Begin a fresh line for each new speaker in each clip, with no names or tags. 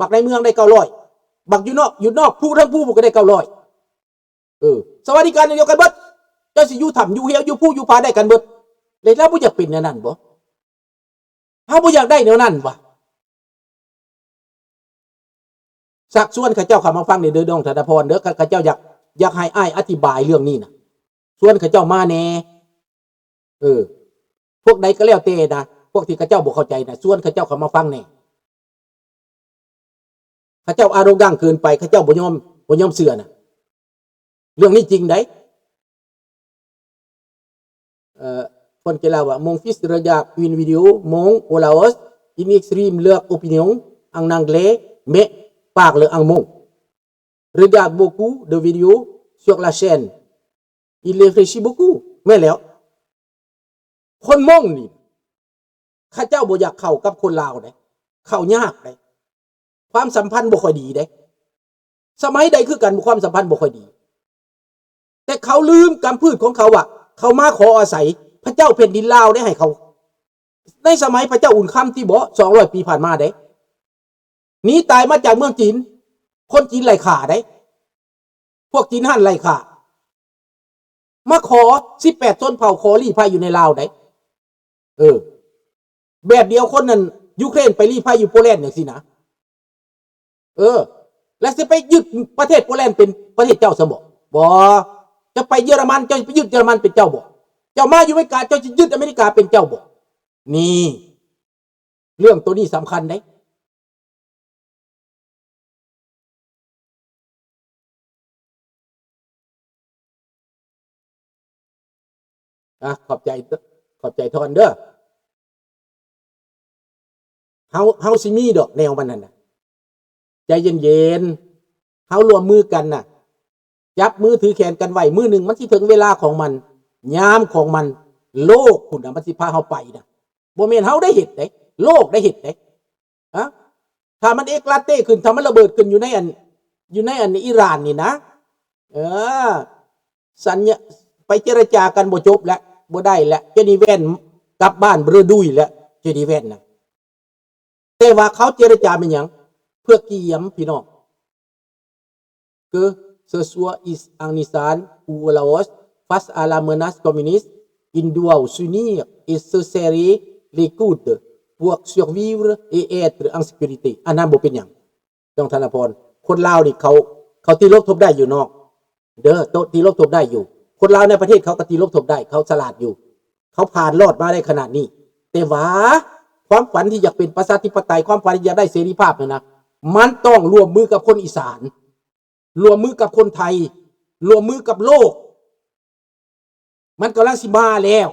บักในเมืองได้900บักอยู่นอกผู้ทั้งผู้ก็ได้900สวัสดิการเดียวกันเบิดเจ้าสิอยู่ถ้ำอยู่เหี่ยวอยู่ผู้อยู่ผาได้กันเบิดเลยแล้วบ่อยากเป็นแนวนั้นบ่เฮาบ่อยากได้แนวนั้นวะสักส่วนข้าเจ้าเข้ามาฟังเด้อน้องธนพรเด้อข้าเจ้าอยากให้อ้ายอธิบายเรื่องนี้นะส่วนข้าเจ้ามาแน่พวกใดก็แล้วแต่นะพวกที่ข้าเจ้าบ่เข้าใจนะส่วนข้าเจ้าเข้ามาฟังแน่ข้าเจ้าอารมณ์ดังเกินไปข้าเจ้าบ่ยอมเชื่อนะเรื่องนี้จริงได้คนเกล่าวว่า mon fils regarde une vidéo mon Olaos il exprime leur opinion en anglais mais parle en mot regarde beaucoup de vidéos sur la chaîne il réfléchit beaucoup แม่แล้วคนมงนี่ข้าเจ้าบ่อยากเข้ากับคนลาวได้เข้ายากได้ความสัมพันธ์บ่ค่อยดีได้สมัยใดคือกันความสัมพันธ์บ่ค่อยดีแต่เขาลืมกำพืชของเขาว่าเขามาขออาศัยพระเจ้าแผ่นดินลาวได้ให้เขาในสมัยพระเจ้าอุ่นค่ำที่บ่200 ปีผ่านมาได้หนีตายมาจากเมืองจีนคนจีนไล่ข่าได้พวกจีนหั่นไล่ข่ามาขอ18ชนเผ่าขอลี้ภัยอยู่ในลาวได้แบบเดียวคนนั้นยูเครนไปลี้ภัยอยู่โปแลนด์อย่างสินะแล้วจะไปยึดประเทศโปแลนด์เป็นประเทศเจ้าสมบ่จะไปเยอรมันเจ้าจะไปยึดเยอรมันเป็นเจ้าบ่เจ้ามาอยู่อเมริกาเจ้าจะยึดอเมริกาเป็นเจ้าบ่นี่เรื่องตัวนี้สำคัญได้ขอบใจทอนเด้อเฮาสิมีดอกแนวมันนั่นน่ะใจเย็นๆเฮารวมมือกันน่ะจับมือถือแขนกันไว้มือหนึ่งมันสิถึงเวลาของมันยามของมันโลกคุณมันสิพาเฮาไปนะบ่แม่นเฮาได้เฮ็ดเด้โลกได้เฮ็ดเด้ถ้ามันเอกลาเต้ขึ้นถ้ามันระเบิดขึ้นอยู่ในอันอิหร่านนี่นะสัญญาไปเจรจากันบ่จบแล้วบ่ได้แล้วเจนีแวนกลับบ้านเบรดุยแล้วเจนีแวนน่ะแต่ว่าเขาเจรจาเป็นหยังเพื่อเกี่ยมพี่น้องce soit Afghanistan ou Laos face à la menace communiste ils doivent s'unir et se serrer les coudes pour survivre et être en sécurité อันนั้นบ่เป็นหยังต้องธนพรคนลาวนี่เขาตีลบทบได้อยู่นอกเด้อตีลบทบได้อยู่คนลาวในประเทศเขาก็ตีลบทบได้เขาฉลาดอยู่เขาผ่านรอดมาได้ขนาดนี้แต่ว่าความฝันที่อยากเป็นประชาธิปไตยความฝันที่อยากได้เสรีภาพเนี่ยนะมันต้องร่วมมือกับคนอีสานรวมมือกับคนไทยรวมมือกับโลกมันกำลังสิมาแล้ว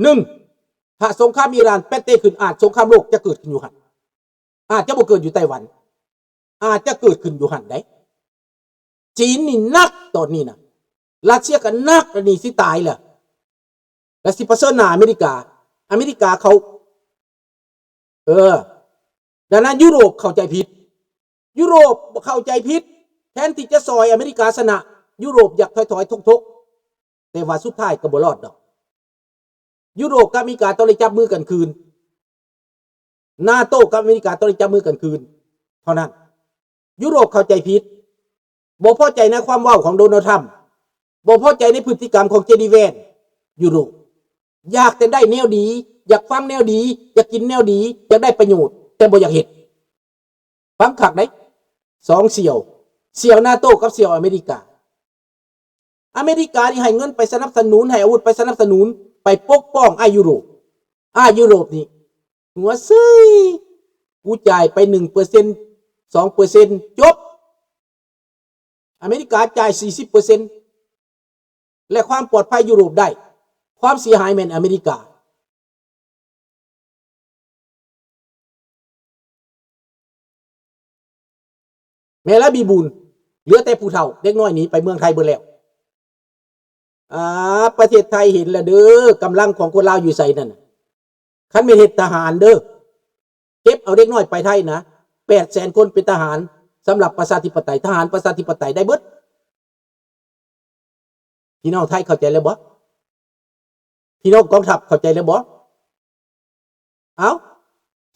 1ถ้าสงครามอิหร่านแปะเต้ขึ้นอาจสงครามโลกจะเกิดขึ้นอยู่หั่นอาจจะบ่เกิดอยู่ไต้หวันอาจจะเกิดขึ้นอยู่หั่นได้จีนนี่นักตอนนี้นะรัสเซียก็นักแล้วนี่สิตายแล้วแล้วสิเผชิญหน้าอเมริกาเขาดังนั้นยุโรปเข้าใจผิดแทนที่จะซอยอเมริกาชนะยุโรปอยากถอยทกแต่ว่าสุดท้ายก็บ่รอดดอกยุโรปกับอเมริกาต้องได้จับมือกันคืนนาโต้กับอเมริกาต้องได้จับมือกันคืนเท่านั้นยุโรปเข้าใจผิดบ่พอใจในความว้าวของโดนัลด์ทรัมป์บ่พอใจในพฤติกรรมของเจดีแวนยุโรปอยากแต่ได้แนวดีอยากฟังแนวดีอยากกินแนวดีอยากได้ประโยชน์แต่บ่อยากเฮ็ดฟังคักได้2เสี่ยวนาโต้กับเสี่ยวอเมริกานี่ให้เงินไปสนับสนุนให้อาวุธไปสนับสนุนไปปกป้องยุโรปนี่หัวซึยกูจ่ายไป 1% 2% จบอเมริกาจ่าย 40% และความปลอดภัยยุโรปได้ความเสียหายแม่นอเมริกาแม่ละบีบุญเหลือแต่ผู้เฒ่าเด็กน้อยหนีไปเมืองไทยเบิดแล้วประเทศไทยเห็นแล้วเด้อกำลังของคนลาวอยู่ไสนั่นคันเป็นเฮ็ดทหารเด้อเก็บเอาเด็กน้อยไปไทยนะ 800,000 คนเป็นทหารสำหรับประชาธิปไตยทหารประชาธิปไตยได้เบิดพี่น้องไทยเข้าใจแล้วบ่พี่น้องกองทัพเข้าใจแล้วบ่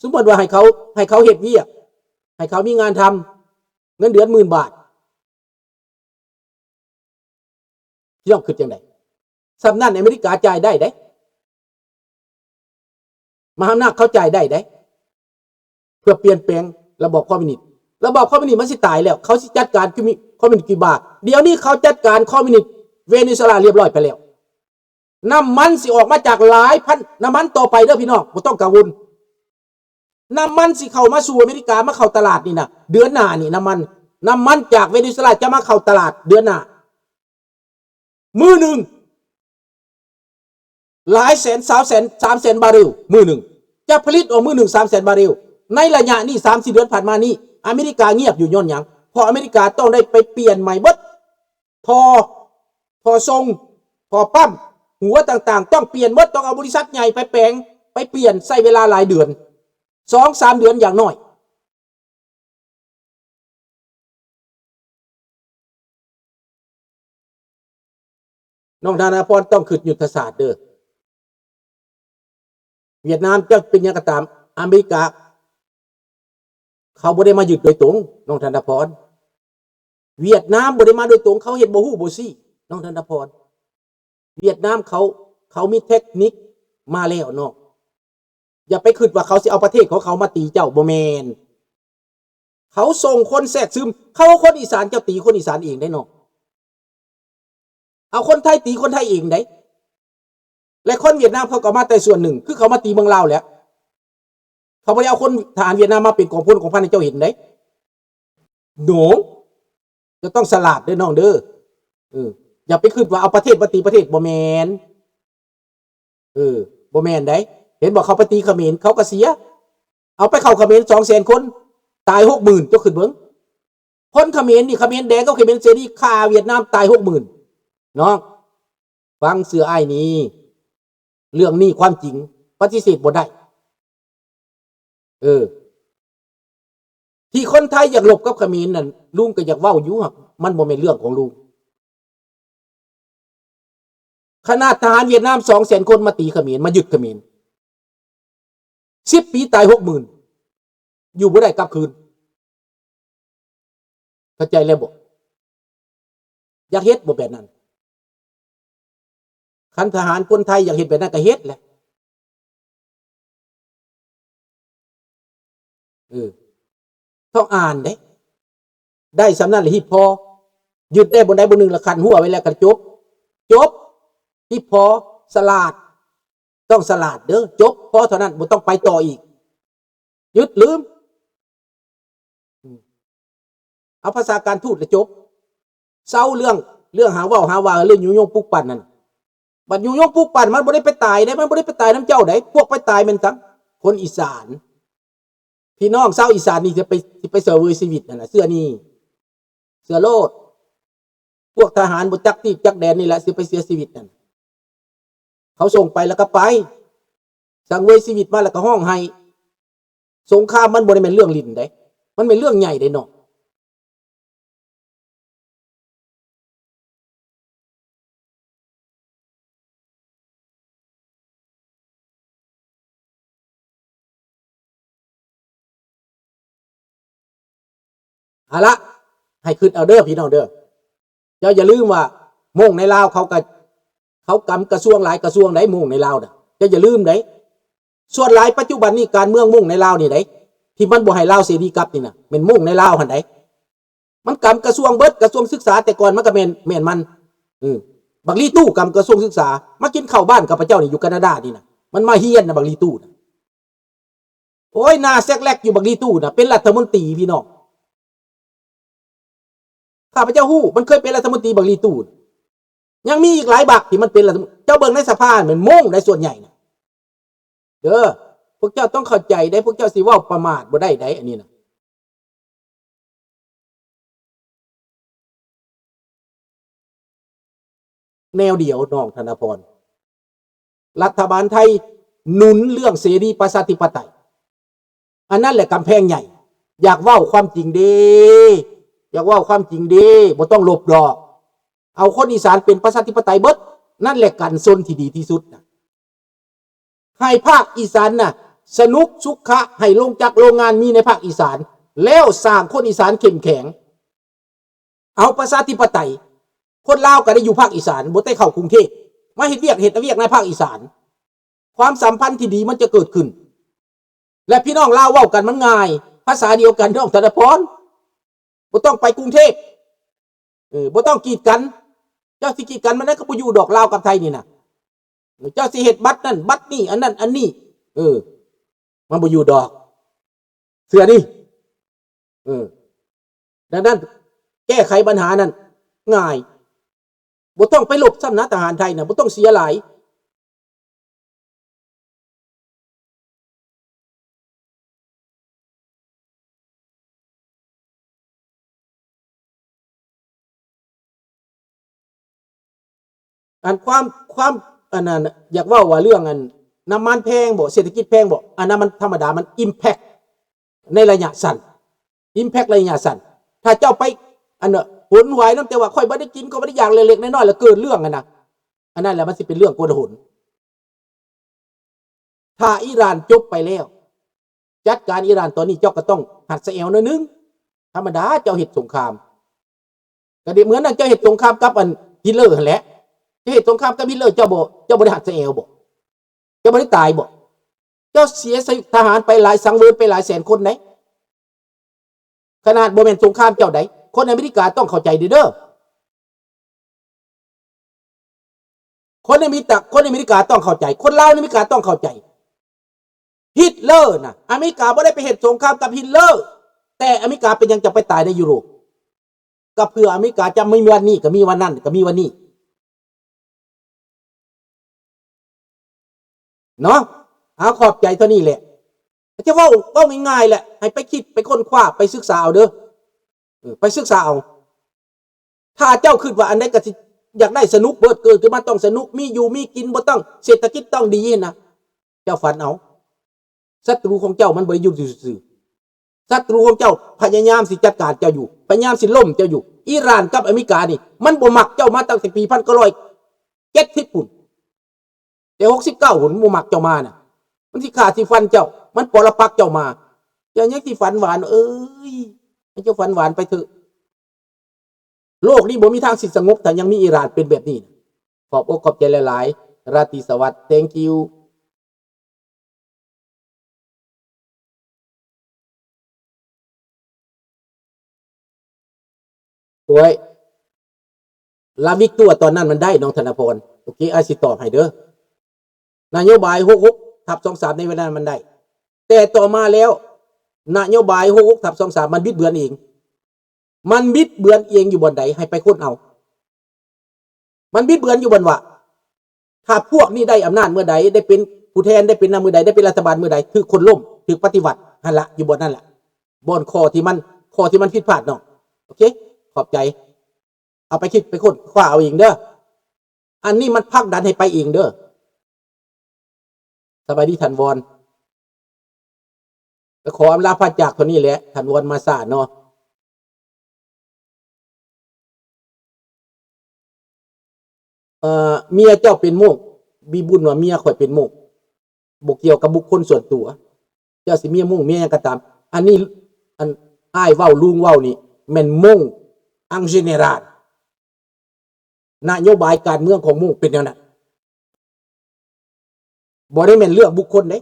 สมมติว่าให้เขาเฮ็ดเวียกให้เขามีงานทำเงินเดือน10,000 บาทพี่น้องคิดจังได๋สำนั้นอเมริกาจ่ายได้เด้มหาอำนาจเขาจ่ายได้เด้เพื่อเปลี่ยนแปลงระบอบคอมมิวนิสต์มันสิตายแล้วเขาสิจัดการคอมมิวนิสต์คิวบาเดี๋ยวนี้เขาจัดการคอมมิวนิสต์เวเนซุเอลาเรียบร้อยไปแล้วน้ำมันสิออกมาจากหลายพันน้ำมันต่อไปเด้อพี่น้องบ่ต้องกังวลน้ำมันสิเข้ามาสู่อเมริกามาเข้าตลาดนี่นะเดือนหน้านี่น้ำมันจากเวเนซุเอลาจะมาเข้าตลาดเดือนหน้ามื้อนึงหลายแสน300,000 บาร์เรลมื้อนึงจะผลิตออกมื้อนึง300,000 บาร์เรลในระยะนี้ 3-4 เดือนผ่านมานี้อเมริกาเงียบอยู่ย้อนหยังเพราะอเมริกาต้องได้ไปเปลี่ยนใหม่เบิดพอทรงพอปั๊มหัวต่างๆต้องเปลี่ยนหมดต้องเอาบริษัทใหญ่ไปแปลงไปเปลี่ยนใช้เวลาหลายเดือน 2-3 เดือนอย่างน้อยน้องธนาพรต้องคิดยุทธศาสตร์เด้อเวียดนามจะเป็นยังก็ตามอเมริกาเขาบ่ได้มายึดโดยตรงน้องธนาพรเวียดนามบ่ได้มาโดยตรงเขาเฮ็ดบ่ฮู้บ่ซี่น้องธนาพรเวียดนามเขามีเทคนิคมาแล้วเนาะอย่าไปคิดว่าเขาสิเอาประเทศของเขามาตีเจ้าบ่แม่นเขาส่งคนแทรกซึมเขาคนอีสานเจ้าตีคนอีสานเองได้เนาะเอาคนไทยตีคนไทยเองได้และคนเวียดนามเขาก็มาแต่ส่วนหนึ่งคือเขามาตีเมืองลาวแล้วเขาบ่ได้เอาคนทหารเวียดนามมาเป็นกองพลของพันให้เจ้าเห็นได้โหนจะต้องสลาดเด้อน้องเด้ออย่าไปคิดว่าเอาประเทศมาตีประเทศบ่แม่นบ่แม่นได้เห็นบอกเขาไปตีเขมรเขาก็เสียเอาไปเข้าเขมร 200,000 คนตาย 60,000 เจ้าขึ้นเบิ่งคนเขมรนี่เขมรแดงกับเขมรเสรีฆ่าเวียดนามตาย 60,000 น้องฟังเสืออ้ายนี้เรื่องนี้ความจริงปฏิเสธบ่ได้ที่คนไทยอยากหลบกับเขมรนั่นลุงก็อยากเว้าอยู่ครับมันบ่แม่นเรื่องของลุงขนาดทหารเวียดนาม 200,000 คนมาตีเขมรมายึดเขมร10 ปีตาย 60,000 อยู่บ่ได้กลับคืนเข้าใจแล้วบ่อยากเฮ็ดบ่แบบนั้นคันทหารคนไทยอยากเฮ็ดแบบนั้นก็เฮ็ดแหละต้องอ่านได้สำนั้นแหละฮิตพอยึดได้บนใดบนหนึ่งละคันหัวไว้แล้วก็จบฮิตพอสลาดต้องสลาดเด้อจบพอเท่านั้นบ่ต้องไปต่ออีกยึดลืมเอาภาษาการทูตแล้วจบเศร้าเรื่องหาว่าเรื่องยุยงปลุกปั่นนั่นบัดยุยงปลุกปั่นมันบ่ได้ไปตายได้มันบ่ได้ไปตายน้ำเจ้าได้พวกไปตายมันทั้งคนอีสานพี่น้องชาวอีสานนี่จะไปเสวยชีวิตนั่นน่ะเสื้อนี่เสื้อโลดพวกทหารบ่จักที่จักแดนนี่แหละสิไปเสียชีวิตนั่นเขาส่งไปแล้วก็ไปสังเวยชีวิตมาแล้วก็ห้องให้สงครามมันบ่ได้เป็นเรื่องลิ้นได้มันเป็นเรื่องใหญ่ได้เนาะเอาละให้คิดเอาเด้อพี่น้องเด้อเจ้าอย่าลืมว่าม่งในลาวเขากำกระทรวงหลายกระทรวงไหนม่งในลาวน่ะเจ้าอย่าลืมได้ส่วนหลายปัจจุบันนี้การเมืองม่งในลาวนี่ได้ที่มันบ่ให้ลาวเสรีกลับนี่น่ะเป็นม่งในลาวหั่นได้มันกำกระทรวงเบิดกระทรวงศึกษาแต่ก่อนมันก็แม่นมันบักลีตู้กำกระทรวงศึกษามากินข้าวบ้านกับพระเจ้านี่อยู่แคนาดานี่น่ะมันมาเฮียนน่ะบักลีตู้น่ะโอ้ยหน้าแซกแลกอยู่บักลีตู้น่ะเป็นรัฐมนตรีพี่น้องข้าพเจ้าฮู้มันเคยเป็นรัฐมนตรีบักลีตูดยังมีอีกหลายบักที่มันเป็นเจ้าเบิ่งในสภาเหมือนม่งในส่วนใหญ่นะพวกเจ้าต้องเข้าใจได้พวกเจ้าสิว่าประมาทบ่ได้อันนี้นะแนวเดียวน้องธนพรรัฐบาลไทยหนุนเรื่องเสรีประชาธิปไตยอันนั้นแหละกำแพงใหญ่อยากเว้าความจริงเด้อยากว่าความจริงดีบ่ต้องหลบดอกเอาคนอีสานเป็นประชาธิปไตยเบิดนั่นแหละกันซนที่ดีที่สุดนะให้ภาคอีสานน่ะ สนุกสุขะให้ลงจากโรงงานมีในภาคอีสานแล้วสร้างคนอีสานเข้มแข็งเอาประชาธิปไตยคนลาวก็ได้อยู่ภาคอีสานบ่ได้เข้ากรุงเทพมาเฮ็ดเวียกในภาคอีสานความสัมพันธ์ที่ดีมันจะเกิดขึ้นและพี่น้องลาวเว้ากันมันง่ายภาษาเดียวกันน้องธนพรบ่ต้องไปกรุงเทพบ่ต้องกีดกันเจ้าสิกีดกันมันนั้นก็บ่อยู่ดอกลาวกับไทยนี่น่ะเจ้าสิเฮ็ดบัตรนั่นบัตรนี่อันนั้นอันนี้มันบ่อยู่ดอกเสือนี่ดังนั้นแก้ไขปัญหานั้นง่ายบ่ต้องไปหลบซ้ำนะทหารไทยน่ะบ่ต้องเสียหลายอันความอันนั้นอยากเว้าว่าเรื่องอันน้ำมันแพงบ่เศรษฐกิจแพงบ่อันนั้นมันธรรมดามัน impact ในระยะสั้น impact ระยะสั้นถ้าเจ้าไปอันน่ะหนหวยน้ำแต่ว่าค่อยบ่ได้กินก็บ่ได้อย่างเล็กๆน้อยๆแล้วเกิดเรื่องอันนั้นแหละมันสิเป็นเรื่องโกลาหลถ้าอิหร่านจบไปแล้วจัดการอิหร่านตอนนี้เจ้าก็ต้องหัดสะแอวหน่อยนึงธรรมดาเจ้าเฮ็ดสงครามก็เหมือนนั้นเจ้าเฮ็ดสงครามกับอันฮิตเลอร์นั่นแหละเจ้าเฮ็ดสงครามกับฮิตเลอร์เจ้าบ่ได้หัดสะแอวบ่เจ้าบ่ได้ตายบ่เจ้าเสียทหารไปหลายสังเวยไปหลายแสนคนไหนขนาดบ่แม่นสงครามเจ้าใดคนอเมริกาต้องเข้าใจเด้อคนอเมริกาต้องเข้าใจคนลาวอเมริกาต้องเข้าใจฮิตเลอร์น่ะอเมริกาบ่ได้ไปเฮ็ดสงครามกับฮิตเลอร์แต่อเมริกาเป็นยังจะไปตายในยุโรปก็เพื่ออเมริกาจะไม่มีวันนี้ก็มีวันนั้นก็มีวันนี้เนาะขอบใจเท่านี้แหละจะเว้าง่ายๆแหละให้ไปคิดไปค้นคว้าไปศึกษาเอาเด้อไปศึกษาเอาถ้าเจ้าคิดว่าอันใดก็สิอยากได้สนุกเบิดเกิดขึ้นมาต้องสนุกมีอยู่มีกินบ่ต้องเศรษฐกิจต้องดีนะเจ้าฝันเอาศัตรูของเจ้ามันบ่ได้อยู่ซื่อๆศัตรูของเจ้าพยายามสิจัดการเจ้าอยู่พยายามสิล่มเจ้าอยู่อิหร่านกับอเมริกานี่มันบ่มักเจ้ามาตั้งแต่ปี1970ปุ่นแต่69หุ่นบ่มักเจ้ามาน่ะมันสิฆ่าสิฟันเจ้ามันปรปักษ์เจ้ามาเจ้ายังสิฝันหวานให้เจ้าฝันหวานไปเถอะโลกนี้บ่มีทางสิสงบถ้ายังมีอิหร่านเป็นแบบนี้ขอบอกขอบใจหลายๆราตรีสวัสดิ์ thank you โอ้ยลาวิกตัวตอนนั้นมันได้น้องธนพรโอเคอาสิตอบให้เด้อนโยบาย66/23ในเวลามันได้แต่ต่อมาแล้วนโยบาย66/23มันบิดเบือนเองอยู่บนใดให้ไปค้นเอามันบิดเบือนอยู่บนว่าถ้าพวกนี้ได้อำนาจเมื่อใดได้เป็นผู้แทนได้เป็นนายเมื่อใดได้เป็นรัฐบาลเมื่อใดคือคนล่มคือปฏิวัตินั่นละอยู่บนนั่นแหละบนข้อที่มันผิดพลาดเนาะโอเคขอบใจเอาไปคิดไปค้นคว้าเอาเองเด้ออันนี้มันผลักดันให้ไปเองเด้อสบายดีท่านวอนก็ขออำลาพระจากเท่านี้แหละท่านวอนมาซาเนาะเมียเจ้าเป็นโมกบีบุญว่าเมียข่อยเป็นโมกบ่เกี่ยวกับบุคคลส่วนตัวเจ้าสิเมียโมงเมียยังก็ตามอันนี้อันอ้ายเว้าลุงเว้านี่แม่นโมงอังเจเนรานนโยบายการเมืองของโมงเป็นแนวนั้นบ่ได้แม่นเรื่องบุคคลเด้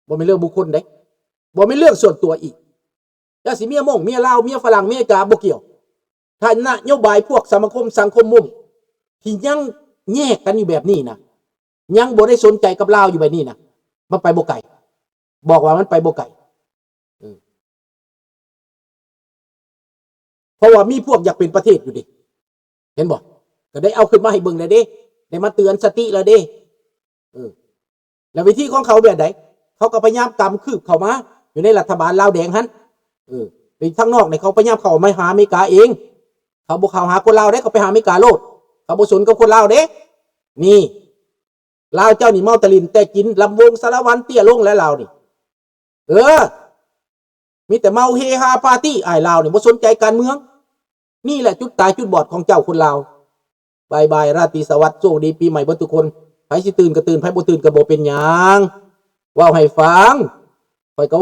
บ่แม่นเรื่องบุคคลเด้บ่แม่นเรื่องส่วนตัวอีกเจ้าสิเมียโมงเมียลาวเมียฝรั่งเมียกาบ่เกี่ยวถ้านโยบายพวกสังคมมุมที่ยังแยกกันอยู่แบบนี้นะยังบ่ได้สนใจกับลาวอยู่แบบนี้นะมันไปบ่ไกลบอกว่ามันไปบ่ไกลเพราะว่ามีพวกอยากเป็นประเทศอยู่ดิเห็นบ่ก็ได้เอาขึ้นมาให้เบิ่งได้เด้ได้มาเตือนสติแล้วเด้แล้ววิธีของเขาแบบไหนเขาก็พยายามกำคืบเข้ามาอยู่ในรัฐบาลลาวแดงหันในทางนอกเนี่ยเขาพยายามเข้ามาหาอเมริกาเองเขาบ่เข้าหาคนลาวได้เขาไปหาอเมริกาโลดเขาบ่สนกับคนลาวเด้นี่ลาวเจ้านี่เมาตะลินแต่กินลำวงสารวันเตี้ยลงและลาวนี่มีแต่เมาเฮฮาปาร์ตี้อ้ายลาวนี่บ่สนใจการเมืองนี่แหละจุดตายจุดบอดของเจ้าคนลาวบายบายราตรีสวัสดิ์โชคดีปีใหม่เบิดทุกคนไผสิตื่นก็ตื่นไผบ่ตื่นก็บ่เป็นหยัง เว้าให้ฟังข่อยก็